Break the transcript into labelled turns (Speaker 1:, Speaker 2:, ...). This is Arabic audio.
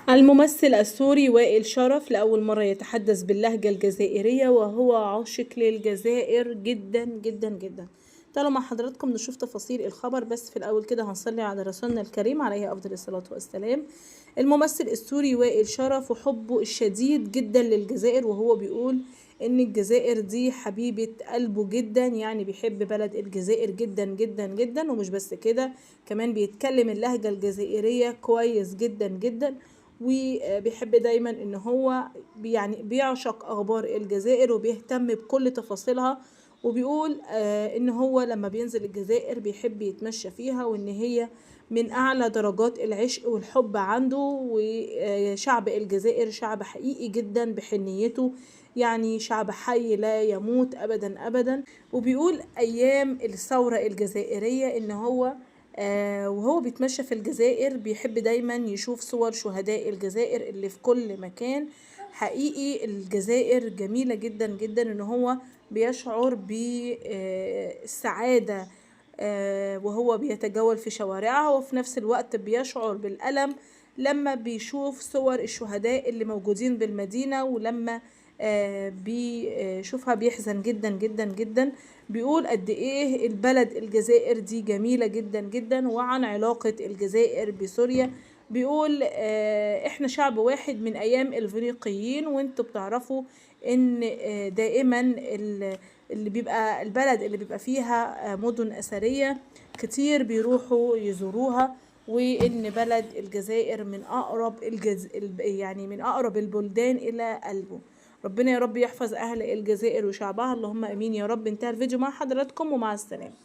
Speaker 1: الممثل السوري وائل شرف لأول مرة يتحدث باللهجة الجزائرية، وهو عاشق للجزائر جدا جدا جدا. تعالوا مع حضراتكم نشوف تفاصيل الخبر، بس في الأول كده هنصلي على رسولنا الكريم عليه أفضل الصلاة والسلام. الممثل السوري وائل شرف وحبه الشديد جدا للجزائر، وهو بيقول إن الجزائر دي حبيبة قلبه جدا، يعني بيحب بلد الجزائر جدا جدا جدا. ومش بس كده، كمان بيتكلم اللهجة الجزائرية كويس جدا جدا، وبيحب دايما ان هو يعني بيعشق اخبار الجزائر وبيهتم بكل تفاصيلها. وبيقول ان هو لما بينزل الجزائر بيحب يتمشى فيها، وان هي من اعلى درجات العشق والحب عنده. وشعب الجزائر شعب حقيقي جدا بحنيته، يعني شعب حي لا يموت ابدا ابدا. وبيقول ايام الثورة الجزائرية ان هو وهو بيتمشى في الجزائر بيحب دايما يشوف صور شهداء الجزائر اللي في كل مكان. حقيقي الجزائر جميلة جدا جدا، ان هو بيشعر بالسعادة وهو بيتجول في شوارعها، وفي نفس الوقت بيشعر بالألم لما بيشوف صور الشهداء اللي موجودين بالمدينة، ولما بيشوفها بيحزن جدا جدا جدا. بيقول قد ايه البلد الجزائر دي جميلة جدا جدا. وعن علاقة الجزائر بسوريا بيقول احنا شعب واحد من ايام الفينيقيين، وانتوا بتعرفوا ان دائما اللي بيبقى البلد اللي بيبقى فيها مدن اثرية كتير بيروحوا يزوروها، وان بلد الجزائر من اقرب يعني من اقرب البلدان الى قلبه. ربنا يا رب يحفظ اهل الجزائر وشعبها، اللهم امين يا رب. انتهى الفيديو مع حضراتكم، ومع السلامة.